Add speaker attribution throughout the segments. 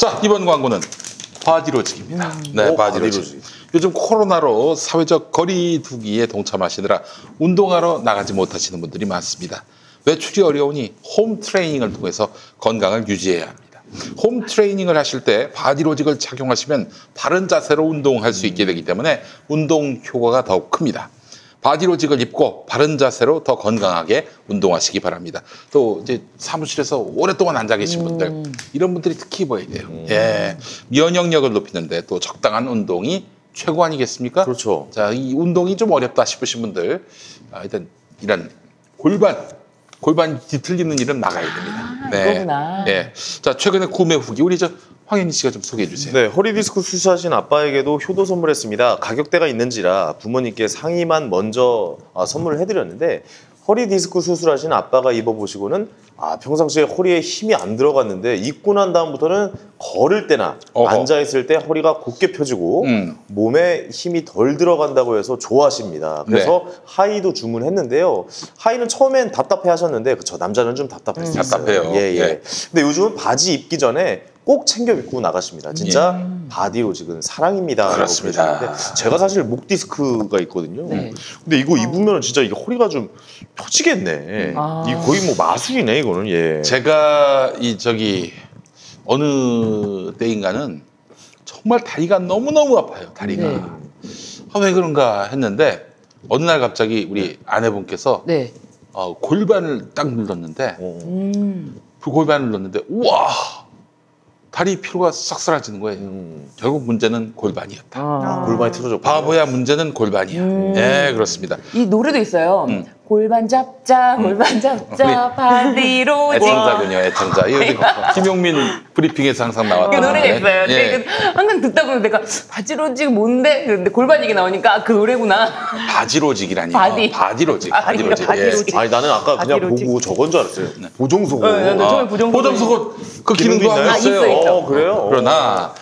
Speaker 1: 자, 이번 광고는 바디로직입니다. 네, 바디로직. 요즘 코로나로 사회적 거리 두기에 동참하시느라 운동하러 나가지 못하시는 분들이 많습니다. 외출이 어려우니 홈 트레이닝을 통해서 건강을 유지해야 합니다. 홈 트레이닝을 하실 때 바디로직을 착용하시면 바른 자세로 운동할 수 있게 되기 때문에 운동 효과가 더욱 큽니다. 바디로직을 입고 바른 자세로 더 건강하게 운동하시기 바랍니다. 또 이제 사무실에서 오랫동안 앉아 계신 분들, 이런 분들이 특히 입어야 돼요. 예, 면역력을 높이는데 또 적당한 운동이 최고 아니겠습니까?
Speaker 2: 그렇죠.
Speaker 1: 자, 이 운동이 좀 어렵다 싶으신 분들, 일단 이런 골반 뒤틀리는 일은 나가야 됩니다.
Speaker 3: 이거구나.
Speaker 1: 네. 자, 최근에 구매 후기 우리 황현희 씨가 좀 소개해 주세요.
Speaker 2: 네, 허리 디스크 수술하신 아빠에게도 효도 선물했습니다. 가격대가 있는지라 부모님께 상의만 먼저 선물을 해드렸는데 허리 디스크 수술하신 아빠가 입어보시고는 평상시에 허리에 힘이 안 들어갔는데 입고 난 다음부터는 걸을 때나 앉아있을 때 허리가 곧게 펴지고 몸에 힘이 덜 들어간다고 해서 좋아하십니다. 그래서 하의도 주문했는데요. 하의는 처음엔 답답해 하셨는데 그쵸, 남자는 좀 답답했어요.
Speaker 1: 답답해요.
Speaker 2: 예.
Speaker 1: 네.
Speaker 2: 근데 요즘은 바지 입기 전에 꼭 챙겨 입고 나가십니다. 진짜 바디로직은 사랑입니다.
Speaker 1: 그렇습니다.
Speaker 2: 제가 사실 목 디스크가 있거든요. 근데 이거 입으면 진짜 이게 허리가 좀 펴지겠네. 이 거의 뭐 마술이네 이거는. 예.
Speaker 1: 제가 어느 때인가는 정말 다리가 너무너무 아파요. 다리가. 왜 그런가 했는데 어느 날 갑자기 우리 아내분께서 골반을 딱 눌렀는데 그 골반을 눌렀는데 우와! 다리 피로가 싹 사라지는 거예요. 결국 문제는 골반이었다.
Speaker 2: 골반이 틀어졌고.
Speaker 1: 바보야, 문제는 골반이야. 네, 그렇습니다.
Speaker 3: 이 노래도 있어요. 골반 잡자, 골반 잡자, 바디로직.
Speaker 1: 애청자군요, 애청자. 김용민 브리핑에서 항상 나왔던
Speaker 3: 그 노래가 있어요.
Speaker 1: 예.
Speaker 3: 근데 항상 듣다 보면 내가 바디로직 뭔데? 근데 골반 얘기 나오니까 그 노래구나.
Speaker 1: 바지로직이라니. 바디로직.
Speaker 3: 바디로직.
Speaker 1: 예.
Speaker 2: 아니 나는 아까 그냥
Speaker 3: 바디로직.
Speaker 2: 보고 저건 줄 알았어요. 보정속옷.
Speaker 3: 처음에
Speaker 1: 보정속옷 그 기능도
Speaker 2: 기능도
Speaker 1: 하고
Speaker 2: 있나요?
Speaker 1: 있어요.
Speaker 2: 그래요?
Speaker 1: 그러나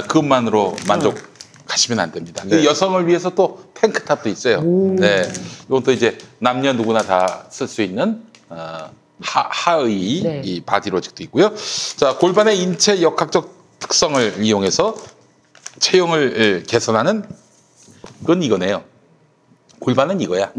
Speaker 1: 그것만으로 만족하시면 안 됩니다. 이 여성을 위해서 또 탱크탑도 있어요. 네, 이건 또 이제 남녀 누구나 다 쓸 수 있는 하의 이 바디로직도 있고요. 자, 골반의 인체 역학적 특성을 이용해서 체형을 개선하는 건 이거네요. 골반은 이거야.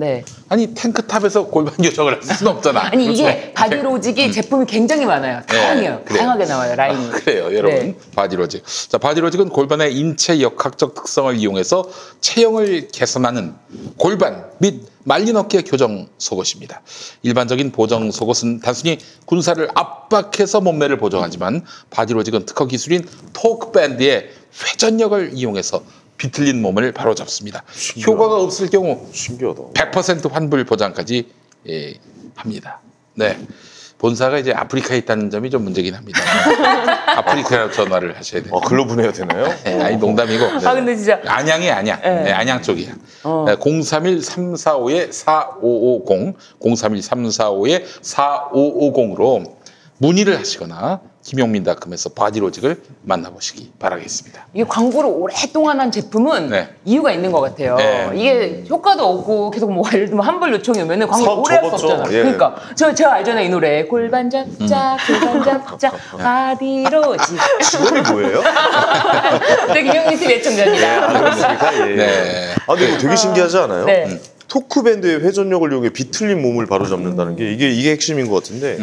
Speaker 1: 아니 탱크탑에서 골반 교정을 할 수는 없잖아.
Speaker 3: 아니 이게 바디로직이 제품이 굉장히 많아요. 다양해요. 다양하게 나와요, 라인이.
Speaker 1: 그래요, 여러분. 바디로직. 자, 바디로직은 골반의 인체 역학적 특성을 이용해서 체형을 개선하는 골반 및 말린 어깨 교정 속옷입니다. 일반적인 보정 속옷은 단순히 군살을 압박해서 몸매를 보정하지만 바디로직은 특허 기술인 토크 밴드의 회전력을 이용해서 비틀린 몸을 바로잡습니다. 효과가 없을 경우
Speaker 2: 신기하다.
Speaker 1: 100% 환불 보장까지 합니다. 네. 본사가 이제 아프리카에 있다는 점이 좀 문제긴 합니다. 아프리카로 전화를 하셔야 돼요.
Speaker 2: 글로 보내야 되나요?
Speaker 1: 아니 농담이고.
Speaker 3: 근데 진짜
Speaker 1: 안양이 안양. 네, 안양 쪽이야. 031-345-4550, 031-345-4550으로 문의를 하시거나 김용민닷컴에서 바디로직을 만나보시기 바라겠습니다.
Speaker 3: 이게 광고를 오랫동안 한 제품은 이유가 있는 것 같아요. 이게 효과도 없고 계속 뭐 예를 들면 환불 요청이 오면은 광고 오래 할 수 없잖아요. 그러니까 제가 알잖아요, 이 노래. 골반 잡자, 골반 잡자, 바디로직.
Speaker 2: 직업이 뭐예요?
Speaker 3: 네, 김용민 TV 애청자입니다.
Speaker 2: 그렇습니까? 예. 근데 이거 되게 신기하지 않아요? 토크밴드의 회전력을 이용해 비틀린 몸을 바로잡는다는 게 이게 핵심인 것 같은데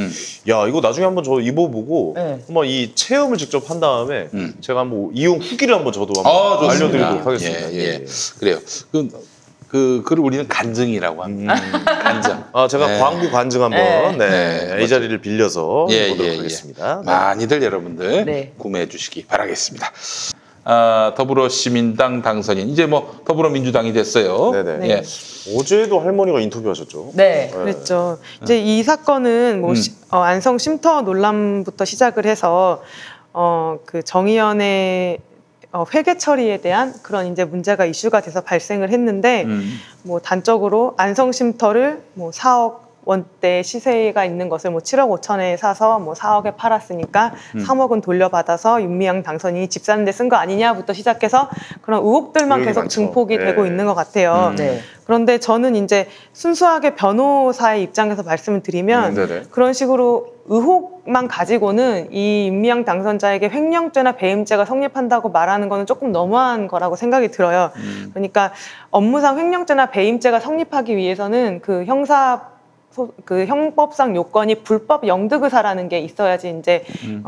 Speaker 2: 야 이거 나중에 한번 저 입어보고 한번 이 체험을 직접 한 다음에 제가 한번 이용 후기를 한번 저도 한번 알려드리도록 하겠습니다.
Speaker 1: 그래요. 그걸 우리는 간증이라고 합니다. 간증.
Speaker 2: 제가 광고 간증 한번 이 자리를 빌려서 해보도록 하겠습니다.
Speaker 1: 많이들 여러분들 구매해 주시기 바라겠습니다. 더불어시민당 당선인 이제 뭐 더불어민주당이 됐어요.
Speaker 2: 어제도 할머니가 인터뷰하셨죠?
Speaker 4: 그랬죠. 이제 이 사건은 뭐 안성 쉼터 논란부터 시작을 해서 그 정의연의 회계 처리에 대한 그런 이제 문제가 이슈가 돼서 발생을 했는데 뭐 단적으로 안성 쉼터를 뭐 4억 원대 시세가 있는 것을 뭐 7억 5천에 사서 뭐 4억에 팔았으니까 3억은 돌려받아서 윤미향 당선인이 집 사는 데 쓴 거 아니냐부터 시작해서 그런 의혹들만 계속
Speaker 2: 많죠.
Speaker 4: 증폭이
Speaker 2: 네.
Speaker 4: 되고 있는 것 같아요.
Speaker 3: 네.
Speaker 4: 그런데 저는 이제 순수하게 변호사의 입장에서 말씀을 드리면 그런 식으로 의혹만 가지고는 이 윤미향 당선자에게 횡령죄나 배임죄가 성립한다고 말하는 거는 조금 너무한 거라고 생각이 들어요. 그러니까 업무상 횡령죄나 배임죄가 성립하기 위해서는 그 형법상 요건이 불법 영득의사라는 게 있어야지 이제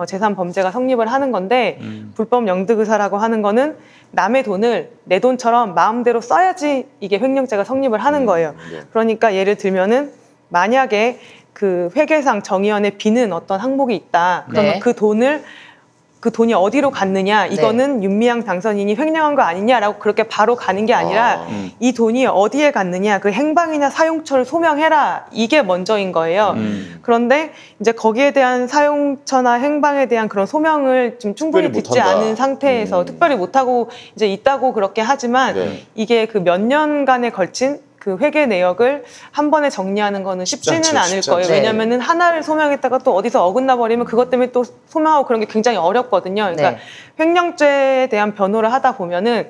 Speaker 4: 재산 범죄가 성립을 하는 건데 불법 영득의사라고 하는 거는 남의 돈을 내 돈처럼 마음대로 써야지 이게 횡령죄가 성립을 하는 거예요. 그러니까 예를 들면은 만약에 그 회계상 정의원에 비는 어떤 항목이 있다. 그러면
Speaker 3: 네.
Speaker 4: 그 돈이 어디로 갔느냐, 이거는 윤미향 당선인이 횡령한 거 아니냐라고 그렇게 바로 가는 게 아니라 이 돈이 어디에 갔느냐, 그 행방이나 사용처를 소명해라, 이게 먼저인 거예요. 그런데 이제 거기에 대한 사용처나 행방에 대한 그런 소명을 좀 충분히 듣지 않은 상태에서 특별히 못하고 이제 있다고 그렇게 하지만 이게 그 몇 년간에 걸친 그 회계 내역을 한 번에 정리하는 거는 쉽지는 않을 거예요. 왜냐면은 하나를 소명했다가 또 어디서 어긋나 버리면 그것 때문에 또 소명하고 그런 게 굉장히 어렵거든요. 그러니까 횡령죄에 대한 변호를 하다 보면은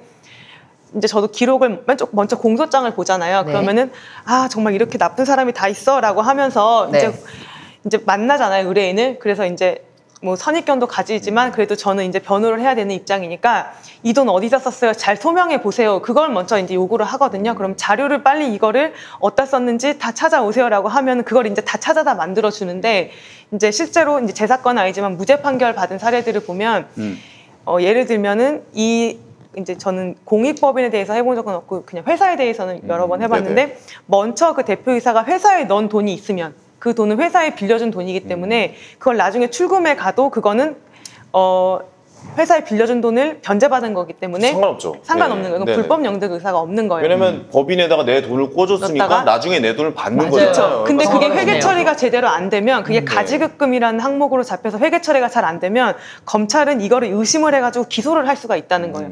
Speaker 4: 이제 저도 기록을 먼저 공소장을 보잖아요. 그러면은 아, 정말 이렇게 나쁜 사람이 다 있어라고 하면서 이제 만나잖아요, 의뢰인을. 그래서 이제 뭐 선입견도 가지지만 그래도 저는 이제 변호를 해야 되는 입장이니까 이 돈 어디다 썼어요? 잘 소명해 보세요. 그걸 먼저 이제 요구를 하거든요. 그럼 자료를 빨리 이거를 어디다 썼는지 다 찾아오세요라고 하면 그걸 이제 다 찾아다 만들어 주는데 이제 실제로 이제 제 사건은 아니지만 무죄 판결 받은 사례들을 보면 예를 들면은 이제 저는 공익법인에 대해서 해본 적은 없고 그냥 회사에 대해서는 여러 번 해봤는데 먼저 그 대표이사가 회사에 넣은 돈이 있으면 그 돈은 회사에 빌려준 돈이기 때문에 그걸 나중에 출금해 가도 그거는 회사에 빌려준 돈을 변제받은 거기 때문에 상관없는 거예요. 불법 영득 의사가 없는 거예요.
Speaker 2: 왜냐면 법인에다가 내 돈을 꽂았으니까 나중에 내 돈을 받는 거잖아요.
Speaker 4: 그렇죠. 근데 그게 회계 처리가 제대로 안 되면 그게 가지급금이라는 항목으로 잡혀서 회계 처리가 잘 안 되면 검찰은 이거를 의심을 해가지고 기소를 할 수가 있다는 거예요.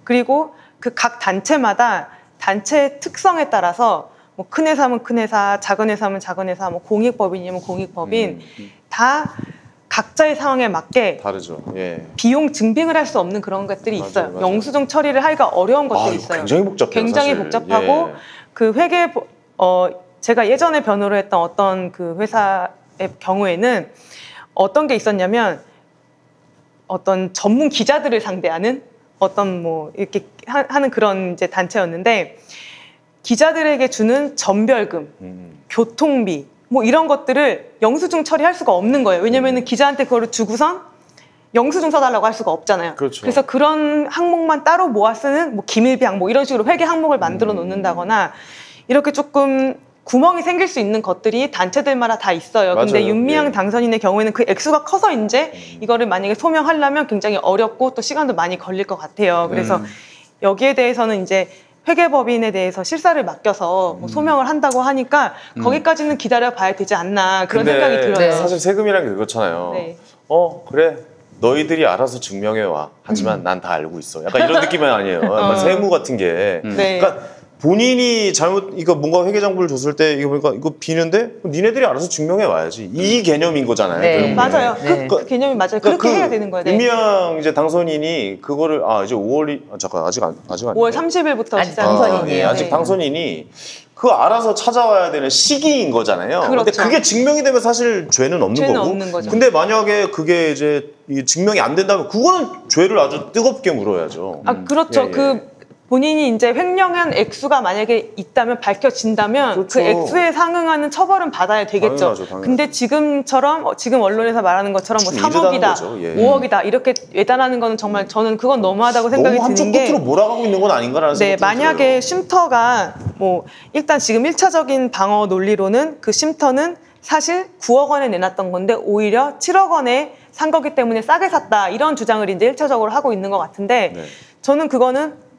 Speaker 4: 그리고 그 각 단체마다 단체의 특성에 따라서 뭐 큰 회사면 큰 회사, 작은 회사면 작은 회사, 뭐 공익법인이면 공익법인 다 각자의 상황에 맞게
Speaker 2: 다르죠.
Speaker 4: 비용 증빙을 할 수 없는 그런 것들이 있어요.
Speaker 2: 맞아요.
Speaker 4: 영수증 처리를 하기가 어려운 것들이 있어요.
Speaker 2: 굉장히 복잡해요.
Speaker 4: 굉장히 복잡하고 그 회계 제가 예전에 변호를 했던 어떤 그 회사의 경우에는 어떤 게 있었냐면 어떤 전문 기자들을 상대하는 어떤 뭐 이렇게 하는 그런 이제 단체였는데 기자들에게 주는 전별금, 교통비 뭐 이런 것들을 영수증 처리할 수가 없는 거예요. 왜냐면은 기자한테 그거를 주고선 영수증 써달라고 할 수가 없잖아요.
Speaker 2: 그렇죠.
Speaker 4: 그래서 그런 항목만 따로 모아 쓰는 뭐 기밀비항 뭐 이런 식으로 회계 항목을 만들어 놓는다거나 이렇게 조금 구멍이 생길 수 있는 것들이 단체들마다 다 있어요.
Speaker 2: 맞아요.
Speaker 4: 근데 윤미향 당선인의 경우에는 그 액수가 커서 이제 이거를 만약에 소명하려면 굉장히 어렵고 또 시간도 많이 걸릴 것 같아요. 그래서 여기에 대해서는 이제 회계법인에 대해서 실사를 맡겨서 뭐 소명을 한다고 하니까 거기까지는 기다려봐야 되지 않나 그런 생각이 들어요.
Speaker 2: 사실 세금이란 게 그렇잖아요. 그래 너희들이 알아서 증명해와. 하지만 난 다 알고 있어. 약간 이런 느낌은 아니에요. 세무 같은 게. 그러니까 본인이 이거 뭔가 회계장부를 줬을 때 이거 보니까 이거 비는데 니네들이 알아서 증명해 와야지. 이 개념인 거잖아요.
Speaker 4: 맞아요. 그 개념이 맞아요. 그렇게 해야 되는 거예요.
Speaker 2: 윤미향 이제 당선인이 그거를 이제 5월이 잠깐 아직 아니에요.
Speaker 4: 5월 30일부터 시작.
Speaker 3: 당선인이에요.
Speaker 2: 아직 당선인이 그거 알아서 찾아와야 되는 시기인 거잖아요.
Speaker 4: 그렇죠.
Speaker 2: 근데 그게 증명이 되면 사실 죄는 없는
Speaker 4: 죄는
Speaker 2: 거고.
Speaker 4: 없는 거죠.
Speaker 2: 근데 만약에 그게 이제 증명이 안 된다면 그거는 죄를 아주 뜨겁게 물어야죠.
Speaker 4: 그렇죠. 그 본인이 이제 횡령한 액수가 만약에 있다면 밝혀진다면 그 액수에 상응하는 처벌은 받아야 되겠죠. 당연하죠. 근데 지금처럼 지금 언론에서 말하는 것처럼 뭐 3억이다, 5억이다 이렇게 예단하는 거는 정말 저는 그건 너무하다고 생각이
Speaker 2: 너무
Speaker 4: 드는 게
Speaker 2: 한쪽 끝으로 몰아가고 있는 건 아닌가라는 생각이
Speaker 4: 만약에
Speaker 2: 들어요.
Speaker 4: 쉼터가 뭐 일단 지금 1차적인 방어 논리로는 그 쉼터는 사실 9억 원에 내놨던 건데 오히려 7억 원에 산 거기 때문에 싸게 샀다 이런 주장을 이제 1차적으로 하고 있는 것 같은데 저는 그거는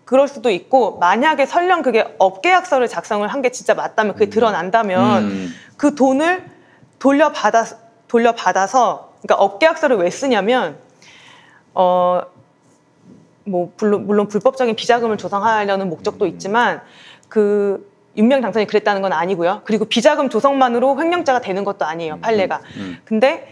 Speaker 4: 그럴 수도 있고 만약에 설령 그게 업계약서를 작성을 한 게 진짜 맞다면 그게 드러난다면 그 돈을 돌려받아서 그러니까 업계약서를 왜 쓰냐면 뭐 물론 불법적인 비자금을 조성하려는 목적도 있지만 그 윤미향 당선인이 그랬다는 건 아니고요. 그리고 비자금 조성만으로 횡령자가 되는 것도 아니에요. 판례가. 근데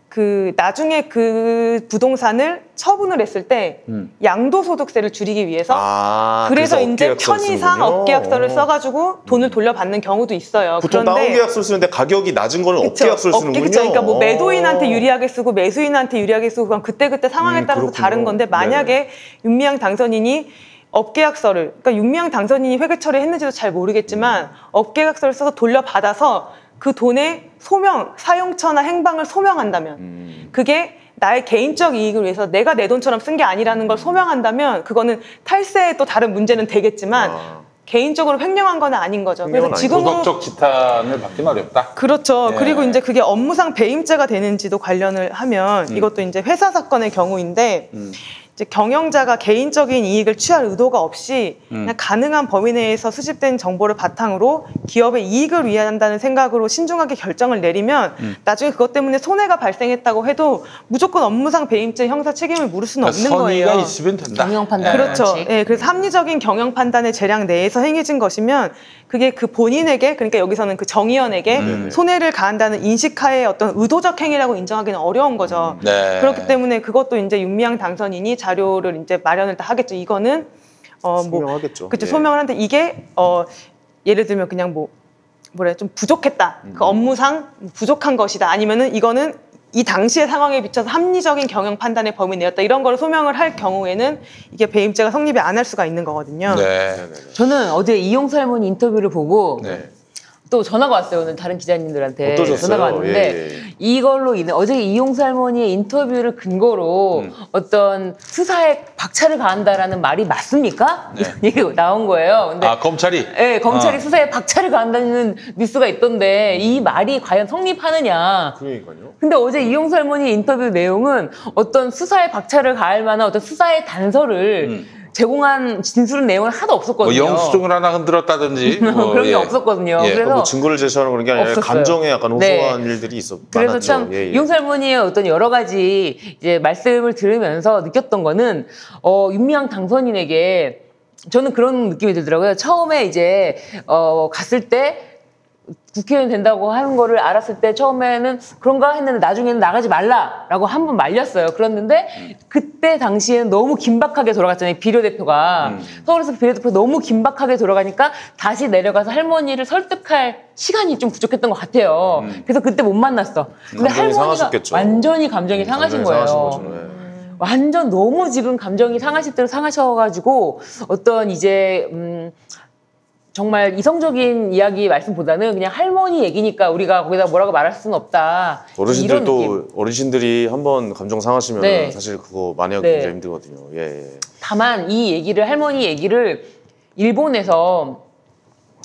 Speaker 4: 그 나중에 그 부동산을 처분을 했을 때 양도소득세를 줄이기 위해서 그래서 이제 편의상 업계약서를 써가지고 돈을 돌려받는 경우도 있어요.
Speaker 2: 보통 다운계약서를 쓰는데 가격이 낮은 거는 업계약서를 쓰는군요.
Speaker 4: 그쵸. 그러니까 뭐 매도인한테 유리하게 쓰고 매수인한테 유리하게 쓰고 그냥 그때 상황에 따라서
Speaker 2: 그렇군요.
Speaker 4: 다른 건데 만약에
Speaker 2: 네네.
Speaker 4: 윤미향 당선인이 업계약서를 그러니까 윤미향 당선인이 회계 처리했는지도 잘 모르겠지만 업계약서를 써서 돌려받아서 그 돈의 사용처나 행방을 소명한다면 그게 나의 개인적 이익을 위해서 내가 내 돈처럼 쓴 게 아니라는 걸 소명한다면 그거는 탈세의 또 다른 문제는 되겠지만 개인적으로 횡령한 건 아닌 거죠. 그래서 지금으로
Speaker 1: 도덕적 지탄을 받기는 어렵다.
Speaker 4: 그렇죠.
Speaker 1: 예.
Speaker 4: 그리고 이제 그게 업무상 배임죄가 되는지도 관련을 하면 이것도 이제 회사 사건의 경우인데 이제 경영자가 개인적인 이익을 취할 의도가 없이 그냥 가능한 범위 내에서 수집된 정보를 바탕으로 기업의 이익을 위한다는 생각으로 신중하게 결정을 내리면 나중에 그것 때문에 손해가 발생했다고 해도 무조건 업무상 배임죄 형사 책임을 물을 수는 없는 거예요.
Speaker 1: 선의가 있으면 된다.
Speaker 3: 경영 판단.
Speaker 4: 그렇죠. 예, 그래서 합리적인 경영 판단의 재량 내에서 행해진 것이면 그게 그 본인에게 그러니까 여기서는 그 정의원에게 손해를 가한다는 인식하에 어떤 의도적 행위라고 인정하기는 어려운 거죠.
Speaker 1: 네.
Speaker 4: 그렇기 때문에 그것도 이제 윤미향 당선인이 자료를 이제 마련을 다 하겠죠. 이거는
Speaker 2: 소명하겠죠.
Speaker 4: 그렇죠.
Speaker 2: 예.
Speaker 4: 소명을 하는데 이게 예를 들면 그냥 좀 부족했다. 그 업무상 부족한 것이다. 아니면은 이거는 이 당시의 상황에 비춰서 합리적인 경영 판단의 범위 내였다. 이런 걸 소명을 할 경우에는 이게 배임죄가 성립이 안 할 수가 있는 거거든요.
Speaker 1: 네.
Speaker 3: 저는 어제 이용사 할머니 인터뷰를 보고
Speaker 1: 네.
Speaker 3: 또 전화가 왔어요. 오늘 다른 기자님들한테
Speaker 2: 어떠셨어요?
Speaker 3: 전화가 왔는데
Speaker 2: 예.
Speaker 3: 이걸로 인해 어제 이용사 할머니의 인터뷰를 근거로 어떤 수사에 박차를 가한다라는 말이 맞습니까?
Speaker 1: 네.
Speaker 3: 이런 얘기가 나온 거예요. 근데
Speaker 1: 검찰이?
Speaker 3: 네, 검찰이 수사에 박차를 가한다는 뉴스가 있던데 이 말이 과연 성립하느냐.
Speaker 2: 그러니까요.
Speaker 3: 근데 어제 이용사 할머니 인터뷰 내용은 어떤 수사에 박차를 가할 만한 어떤 수사의 단서를 제공한 진술은 내용은 하나도 없었거든요.
Speaker 1: 뭐 영수증을 하나 흔들었다든지
Speaker 3: 그런 게
Speaker 1: 예.
Speaker 3: 없었거든요.
Speaker 1: 예.
Speaker 3: 그래서
Speaker 2: 뭐 증거를 제시하는 그런 게 아니라
Speaker 3: 없었어요.
Speaker 2: 감정에 약간 호소한
Speaker 3: 네.
Speaker 2: 일들이
Speaker 3: 그래서
Speaker 2: 많았죠.
Speaker 3: 참
Speaker 2: 예, 예.
Speaker 3: 이용사 할머니의 어떤 여러 가지 이제 말씀을 들으면서 느꼈던 거는 윤미향 당선인에게 저는 그런 느낌이 들더라고요. 처음에 이제 갔을 때 국회의원 된다고 하는 거를 알았을 때 처음에는 그런가 했는데 나중에는 나가지 말라라고 한 번 말렸어요. 그랬는데 그때 당시에는 너무 긴박하게 돌아갔잖아요. 비례대표가. 서울에서 비례대표가 너무 긴박하게 돌아가니까 다시 내려가서 할머니를 설득할 시간이 좀 부족했던 것 같아요. 그래서 그때 못 만났어. 근데
Speaker 2: 감정이
Speaker 3: 할머니가
Speaker 2: 상하셨겠죠.
Speaker 3: 완전히 감정이 상하신 거예요.
Speaker 2: 상하신 거죠. 예.
Speaker 3: 완전 너무 지금 감정이 상하실 대로 상하셔가지고 어떤 이제 정말 이성적인 이야기 말씀보다는 그냥 할머니 얘기니까 우리가 거기다 뭐라고 말할 수는 없다. 이런 느낌.
Speaker 2: 어르신들도 어르신들이 한번 감정 상하시면
Speaker 3: 네.
Speaker 2: 사실 그거 만회하기
Speaker 3: 네.
Speaker 2: 굉장히 힘들거든요. 예, 예.
Speaker 3: 다만 이 얘기를 할머니 얘기를 일본에서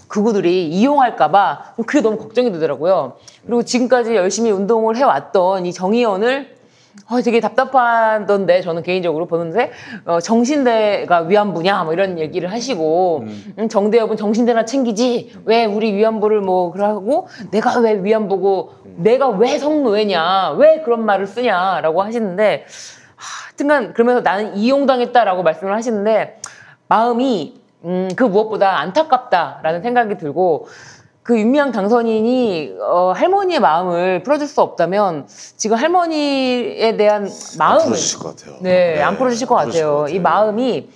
Speaker 3: 극우들이 이용할까봐 그게 너무 걱정이 되더라고요. 그리고 지금까지 열심히 운동을 해왔던 이 정의원을 되게 답답하던데 저는 개인적으로 보는데 정신대가 위안부냐 뭐 이런 얘기를 하시고 정대협은 정신대나 챙기지 왜 우리 위안부를 뭐 그러고 내가 왜 위안부고 내가 왜 성노예냐 왜 그런 말을 쓰냐라고 하시는데 하여튼간 그러면서 나는 이용당했다라고 말씀을 하시는데 마음이 그 무엇보다 안타깝다라는 생각이 들고 그 윤미향 당선인이 할머니의 마음을 풀어줄 수 없다면 지금 할머니에 대한 마음을
Speaker 2: 안 풀어주실 것 같아요.
Speaker 3: 네, 안 풀어주실 것
Speaker 2: 풀어주실
Speaker 3: 같아요.
Speaker 2: 것 같아요.
Speaker 3: 이 마음이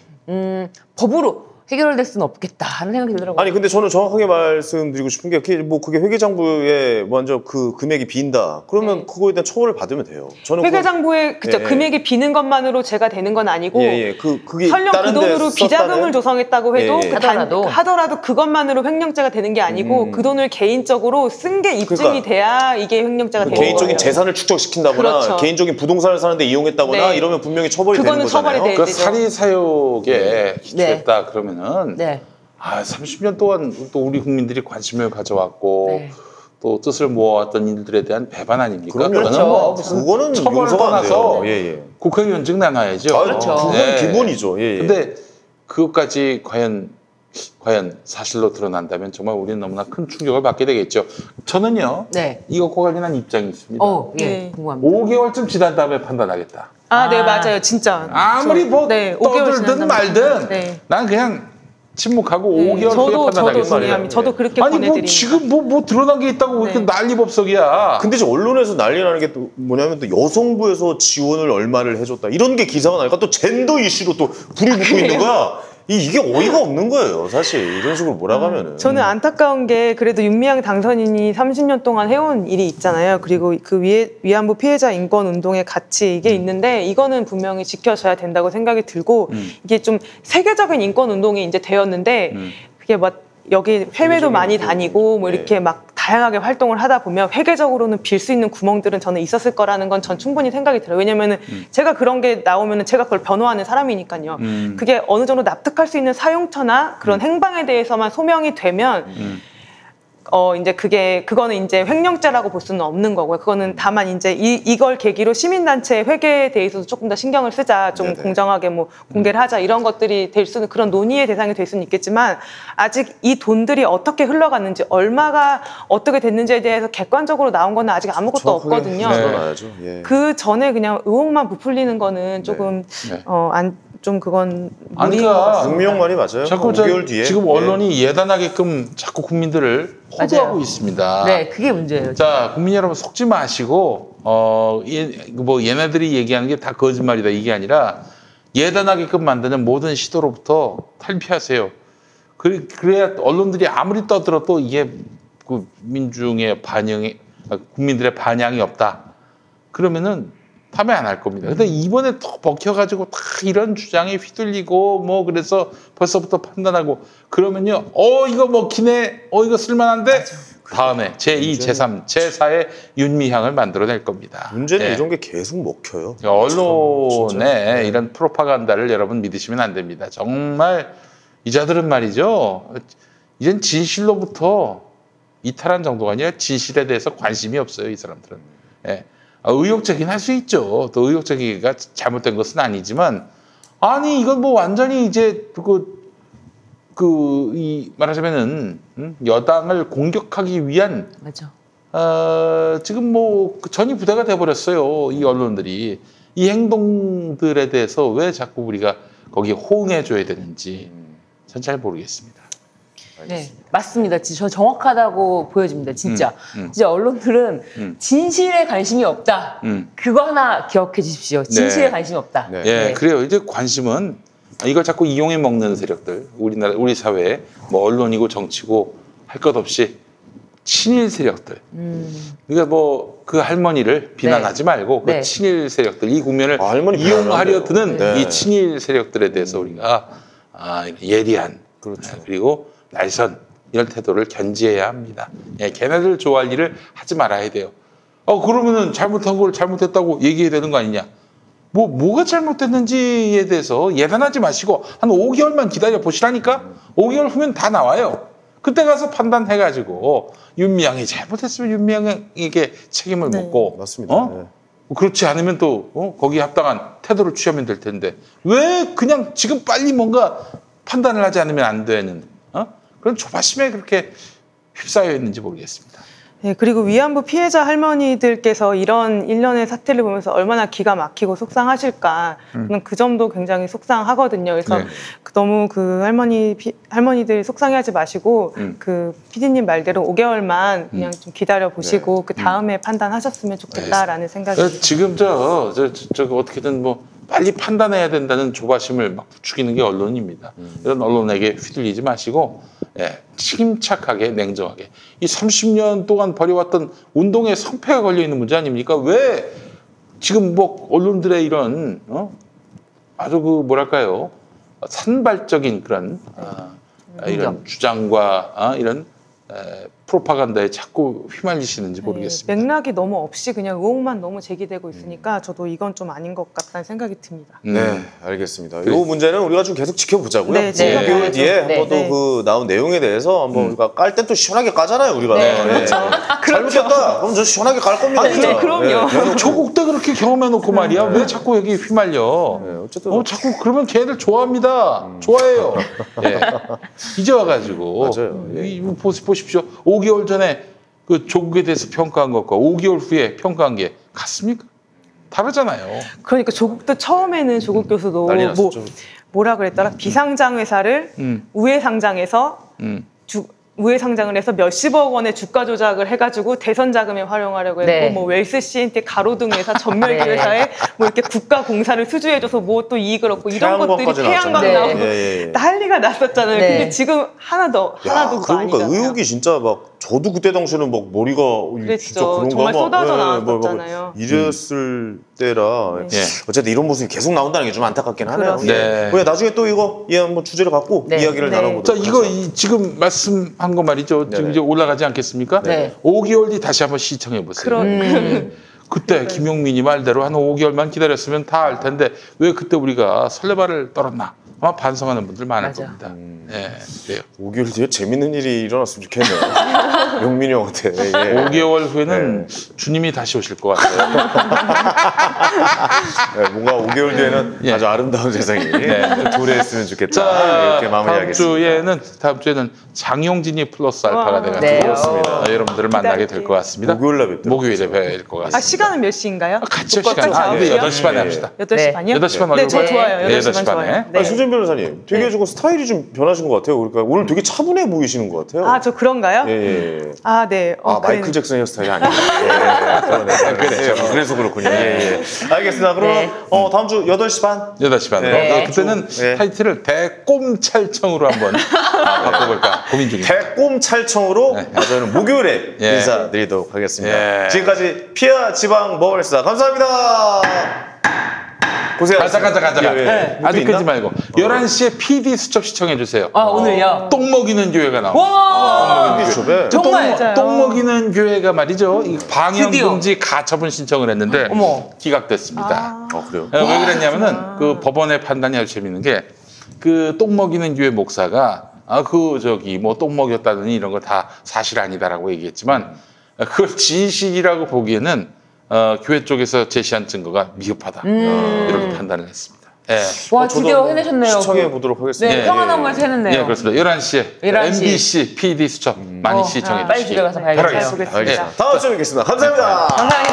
Speaker 3: 법으로 해결될 수는 없겠다 하는 생각이 들더라고요.
Speaker 2: 아니 근데 저는 정확하게 말씀드리고 싶은 게 그게 회계장부에 먼저 그 금액이 빈다. 그러면 그거에 대한 처벌을 받으면 돼요. 저는
Speaker 4: 회계장부에
Speaker 2: 예, 예.
Speaker 4: 금액이 비는 것만으로 죄가 되는 건 아니고
Speaker 2: 그게
Speaker 4: 설령 그
Speaker 2: 다른 데
Speaker 4: 돈으로 비자금을 조성했다고 해도
Speaker 2: 예, 예.
Speaker 3: 하더라도
Speaker 4: 그것만으로 횡령죄가 되는 게 아니고 그 돈을 개인적으로 쓴 게 입증이
Speaker 2: 그러니까
Speaker 4: 돼야 이게 횡령죄가 되는 거예요.
Speaker 2: 개인적인 재산을 축적시킨다거나
Speaker 4: 그렇죠.
Speaker 2: 개인적인 부동산을 사는데 이용했다거나
Speaker 4: 네.
Speaker 2: 이러면 분명히 처벌이 되는
Speaker 4: 그거는 처벌이
Speaker 2: 거잖아요.
Speaker 4: 돼.
Speaker 1: 그 사리사욕에 기초했다 그러면은
Speaker 3: 네.
Speaker 1: 30년 동안 또 우리 국민들이 관심을 가져왔고
Speaker 3: 네.
Speaker 1: 또 뜻을 모아왔던 일들에 대한 배반 아닙니까?
Speaker 2: 그렇죠.
Speaker 1: 뭐 무슨
Speaker 2: 그거는
Speaker 1: 처벌을
Speaker 2: 용서가 안
Speaker 1: 떠나서
Speaker 2: 돼요. 예, 예.
Speaker 1: 국회의원직 나눠야죠.
Speaker 3: 그렇죠.
Speaker 2: 그건
Speaker 1: 네.
Speaker 2: 기본이죠. 예, 예.
Speaker 1: 근데 그것까지 과연 사실로 드러난다면 정말 우리는 너무나 큰 충격을 받게 되겠죠. 저는요.
Speaker 3: 네.
Speaker 1: 이것과 관련한 입장이 있습니다.
Speaker 3: 예,
Speaker 4: 네.
Speaker 3: 궁금합니다.
Speaker 1: 5개월쯤 지난 다음에 판단하겠다.
Speaker 4: 네, 맞아요. 진짜.
Speaker 1: 아무리 뭐
Speaker 4: 5개월
Speaker 1: 떠들든
Speaker 4: 지난 다음에.
Speaker 1: 말든
Speaker 4: 네.
Speaker 1: 난 그냥 침묵하고 5개월 후에 판단하겠습니다.
Speaker 4: 저도 그렇게
Speaker 1: 아니
Speaker 4: 보내드립니다.
Speaker 1: 뭐 지금 뭐 드러난 게 있다고 왜 이렇게 난리법석이야.
Speaker 2: 근데 이제 언론에서 난리 나는 게 또 뭐냐면 또 여성부에서 지원을 얼마를 해줬다 이런 게 기사가 나니까 또 젠더 이슈로 또 불이 붙고 있는 거야. 이게 어이가 없는 거예요, 사실. 이런 식으로 몰아가면은.
Speaker 4: 저는 안타까운 게 그래도 윤미향 당선인이 30년 동안 해온 일이 있잖아요. 그리고 그 위안부 피해자 인권 운동의 가치 이게 있는데 이거는 분명히 지켜져야 된다고 생각이 들고 이게 좀 세계적인 인권 운동이 이제 되었는데 그게 막 여기 해외도 많이 다니고 뭐 이렇게 막 다양하게 활동을 하다 보면 회계적으로는 빌 수 있는 구멍들은 저는 있었을 거라는 건 전 충분히 생각이 들어요. 왜냐면은 제가 그런 게 나오면은 제가 그걸 변호하는 사람이니까요. 그게 어느 정도 납득할 수 있는 사용처나 그런 행방에 대해서만 소명이 되면 이제 그거는 이제 횡령죄라고 볼 수는 없는 거고요. 그거는 다만 이제 이걸 계기로 시민단체 회계에 대해서도 조금 더 신경을 쓰자, 좀
Speaker 2: 네네.
Speaker 4: 공정하게 뭐 공개를 하자 이런 것들이 될 수는 그런 논의의 대상이 될 수는 있겠지만 아직 이 돈들이 어떻게 흘러갔는지 얼마가 어떻게 됐는지에 대해서 객관적으로 나온 건 아직 아무것도 없거든요.
Speaker 2: 드러나야죠. 예.
Speaker 4: 그 전에 그냥 의혹만 부풀리는 거는 조금 좀 그건 무리인 것 같습니다.
Speaker 2: 분명 말이 맞아요.
Speaker 1: 자꾸
Speaker 2: 5개월 뒤에
Speaker 1: 지금 언론이 예단하게끔 자꾸 국민들을 호도하고
Speaker 3: 맞아요.
Speaker 1: 있습니다.
Speaker 3: 네, 그게 문제예요.
Speaker 1: 자, 국민 여러분 속지 마시고 뭐 얘네들이 얘기하는 게 다 거짓말이다 이게 아니라 예단하게끔 만드는 모든 시도로부터 탈피하세요. 그래야 언론들이 아무리 떠들어도 이게 그 민중의 국민들의 반향이 없다. 그러면은 판매 안 할 겁니다. 근데 이번에 더 먹혀가지고 다 이런 주장에 휘둘리고 뭐 그래서 벌써부터 판단하고 그러면요. 이거 먹히네. 이거 쓸만한데. 맞아. 다음에 제2, 제3, 제4의 윤미향을 만들어낼 겁니다.
Speaker 2: 문제는 이런 게 계속 먹혀요.
Speaker 1: 언론의 이런 프로파간다를 여러분 믿으시면 안 됩니다. 정말 이자들은 말이죠. 이젠 진실로부터 이탈한 정도가 아니라 진실에 대해서 관심이 없어요. 이 사람들은. 예. 의욕적인 할 수 있죠. 또 의욕적이가 잘못된 것은 아니지만 아니 이건 뭐 완전히 이제 말하자면은 여당을 공격하기 위한
Speaker 3: 맞아.
Speaker 1: 지금 뭐 전이 부대가 돼버렸어요. 이 언론들이 이 행동들에 대해서 왜 자꾸 우리가 거기에 호응해줘야 되는지 전 잘 모르겠습니다.
Speaker 3: 네, 맞습니다. 저 정확하다고 보여집니다. 진짜. 진짜 언론들은 진실에 관심이 없다. 그거 하나 기억해 주십시오. 진실에 관심이 없다.
Speaker 1: 네. 네. 그래요. 이제 관심은 이걸 자꾸 이용해 먹는 세력들, 우리 사회에 뭐 언론이고 정치고 할 것 없이 친일 세력들. 그러니까 뭐 그 할머니를 비난하지 말고 그 친일 세력들, 이 국면을 이용하려 드는 이 친일 세력들에 대해서 우리가 예리한,
Speaker 2: 그렇죠.
Speaker 1: 그리고 날선 이런 태도를 견지해야 합니다. 예, 걔네들 좋아할 일을 하지 말아야 돼요. 그러면은 잘못한 걸 잘못했다고 얘기해야 되는 거 아니냐? 뭐가 잘못됐는지에 대해서 예단하지 마시고 한 5개월만 기다려 보시라니까. 5개월 후면 다 나와요. 그때 가서 판단해가지고 윤미향이 잘못했으면 윤미향에게 책임을 묻고,
Speaker 2: 맞습니다.
Speaker 1: 그렇지 않으면 또 거기에 합당한 태도를 취하면 될 텐데 왜 그냥 지금 빨리 뭔가 판단을 하지 않으면 안 되는 그런 조바심에 그렇게 휩싸여 있는지 모르겠습니다.
Speaker 4: 네, 그리고 위안부 피해자 할머니들께서 이런 일련의 사태를 보면서 얼마나 기가 막히고 속상하실까. 저는 그 점도 굉장히 속상하거든요. 그래서 너무 그 할머니들 속상해하지 마시고 그 PD님 말대로 5개월만 그냥 좀 기다려 보시고 그 다음에 판단하셨으면 좋겠다라는 생각이.
Speaker 1: 지금 저 어떻게든 뭐 빨리 판단해야 된다는 조바심을 막 부추기는 게 언론입니다. 이런 언론에게 휘둘리지 마시고 침착하게 냉정하게 이 30년 동안 벌여왔던 운동에 성패가 걸려있는 문제 아닙니까? 왜 지금 뭐 언론들의 이런 아주 뭐랄까요 산발적인 그런 이런 주장과 이런 프로파간다에 자꾸 휘말리시는지 모르겠습니다.
Speaker 4: 맥락이 너무 없이 그냥 의혹만 너무 제기되고 있으니까 저도 이건 좀 아닌 것 같다는 생각이 듭니다.
Speaker 2: 네, 알겠습니다. 이 문제는 우리가 좀 계속 지켜보자고요.
Speaker 4: 네,
Speaker 2: 5개월 뒤에 한번 또 그 나온 내용에 대해서 한번 우리가 깔 때 또 시원하게 까잖아요, 우리가. 잘못했다. 그럼 저 시원하게 깔 겁니다. 진짜.
Speaker 4: 그럼요.
Speaker 1: 조국 때 그렇게 경험해놓고 말이야. 왜 자꾸 여기 휘말려?
Speaker 2: 어쨌든
Speaker 1: 자꾸 그러면 걔네들 좋아합니다. 좋아해요. 이제 와가지고
Speaker 2: 맞아요.
Speaker 1: 보십시오. 5개월 전에 그 조국에 대해서 평가한 것과 5개월 후에 평가한 게 같습니까? 다르잖아요.
Speaker 4: 그러니까 조국도 처음에는 조국 교수도 뭐라 그랬더라? 비상장 회사를 우회 상장해서 우회 상장을 해서 몇십억 원의 주가 조작을 해가지고 대선 자금에 활용하려고 했고
Speaker 3: 네.
Speaker 4: 뭐 웰스 CNT 가로등 회사 전멸기
Speaker 3: 네.
Speaker 4: 회사에 뭐 이렇게 국가 공사를 수주해줘서 뭐 또 이익을 얻고 이런 것들이 태양광
Speaker 3: 네.
Speaker 4: 나오고
Speaker 2: 예.
Speaker 4: 난리가 났었잖아요.
Speaker 3: 네.
Speaker 4: 근데 지금 하나도 그거
Speaker 2: 그러니까
Speaker 4: 아니잖아요.
Speaker 2: 의혹이 진짜 막 저도 그때 당시에는 막 머리가
Speaker 4: 그랬죠.
Speaker 2: 진짜 그런가
Speaker 4: 정말
Speaker 2: 막,
Speaker 4: 쏟아져
Speaker 2: 막
Speaker 4: 나왔었잖아요.
Speaker 2: 이랬을 때라
Speaker 4: 네.
Speaker 2: 어쨌든 이런 모습이 계속 나온다는 게 좀 안타깝긴 하네요.
Speaker 4: 그렇습니다.
Speaker 1: 네.
Speaker 2: 예. 나중에 또 이거 한번 주제를 갖고
Speaker 3: 네.
Speaker 2: 이야기를
Speaker 4: 네.
Speaker 2: 나눠보도록
Speaker 1: 자, 이거
Speaker 2: 하죠.
Speaker 1: 지금 말씀한 거 말이죠. 지금
Speaker 2: 네네.
Speaker 1: 이제 올라가지 않겠습니까?
Speaker 3: 네.
Speaker 1: 5개월 뒤 다시 한번 시청해 보세요. 그때 김용민이 말대로 한 5개월만 기다렸으면 다 알 텐데 왜 그때 우리가 설레발을 떨었나? 아마 반성하는 분들 많을
Speaker 3: 맞아.
Speaker 1: 겁니다. 네, 그래요.
Speaker 2: 5개월 뒤에 재밌는 일이 일어났으면 좋겠네요. 용민이 형한테. 예.
Speaker 1: 5개월 후에는 주님이 다시 오실 것 같아요.
Speaker 2: 네, 뭔가 5개월 뒤에는
Speaker 1: 예.
Speaker 2: 아주 아름다운 세상이
Speaker 1: 네.
Speaker 2: 도래했으면 좋겠다.
Speaker 1: 자,
Speaker 2: 이렇게 마무리하겠습니다.
Speaker 1: 다음 주에는 장용진이 플러스 알파가 돼가지고
Speaker 3: 네.
Speaker 2: 그렇습니다.
Speaker 1: 여러분들을 만나게 될 것 같습니다.
Speaker 2: 목요일날 뵙도록
Speaker 1: 목요일에 뵐 것 같습니다.
Speaker 4: 아 시간은 몇 시인가요?
Speaker 1: 같이
Speaker 2: 똑같죠.
Speaker 1: 시간. 아, 근데
Speaker 4: 예.
Speaker 1: 8시 반에 합시다.
Speaker 4: 8시
Speaker 3: 네.
Speaker 4: 반이요?
Speaker 1: 8시 반
Speaker 4: 네, 저
Speaker 1: 와요?
Speaker 4: 좋아요.
Speaker 1: 네,
Speaker 4: 8시
Speaker 1: 8시
Speaker 4: 반
Speaker 1: 반에.
Speaker 4: 좋아요. 네.
Speaker 2: 수진 변호사님, 되게 조금 스타일이 좀 변하신 것 같아요. 그러니까 오늘 되게 차분해 보이시는 것 같아요.
Speaker 4: 아, 저 그런가요?
Speaker 2: 예.
Speaker 4: 아, 네.
Speaker 2: 마이클 잭슨 헤어스타일이 아니에요. 그래서 그렇군요. 예. 알겠습니다. 그럼
Speaker 3: 네.
Speaker 2: 다음 주 8시 반?
Speaker 1: 8시 반으로.
Speaker 2: 네.
Speaker 1: 네, 그때는
Speaker 2: 네.
Speaker 1: 타이틀을 대꼼찰청으로 한번 바꿔볼까 고민 중입니다.
Speaker 2: 대꼼찰청으로 저희는 목요일에
Speaker 1: 예.
Speaker 2: 인사드리도록 하겠습니다.
Speaker 1: 예.
Speaker 2: 지금까지 피아 지방 먹을사 감사합니다. 고생하셨습니다.
Speaker 1: 가자.
Speaker 2: 예.
Speaker 1: 아직
Speaker 2: 있나?
Speaker 1: 끄지 말고 11시에 PD 수첩 시청해주세요.
Speaker 3: 아, 오늘요?
Speaker 1: 똥 먹이는 교회가 나옵니다.
Speaker 3: 와!
Speaker 2: 수첩에
Speaker 3: 정말.
Speaker 1: 똥 먹이는 교회가 말이죠. 이 방영
Speaker 3: 드디어.
Speaker 1: 금지 가처분 신청을 했는데
Speaker 3: 어머.
Speaker 1: 기각됐습니다.
Speaker 2: 그래요?
Speaker 1: 왜 그랬냐면은 그 법원의 판단이 아주 재밌는 게 그 똥 먹이는 교회 목사가 똥 먹였다더니 이런 거 다 사실 아니다라고 얘기했지만 그걸 진실이라고 보기에는 교회 쪽에서 제시한 증거가 미흡하다 이렇게 판단을 했습니다. 예.
Speaker 3: 와, 드디어 해내셨네요.
Speaker 2: 시청해 보도록 하겠습니다.
Speaker 3: 네, 평안함을 해냈네요.
Speaker 1: 예, 그렇습니다. 11시에
Speaker 3: 11시.
Speaker 1: MBC PD 수첩 많이 시청해 주시기
Speaker 3: 빨리 집에 가서 봐야겠어요.
Speaker 1: 바라겠습니다.
Speaker 2: 알겠습니다. 다음 주에 뵙겠습니다. 감사합니다.
Speaker 3: 감사합니다.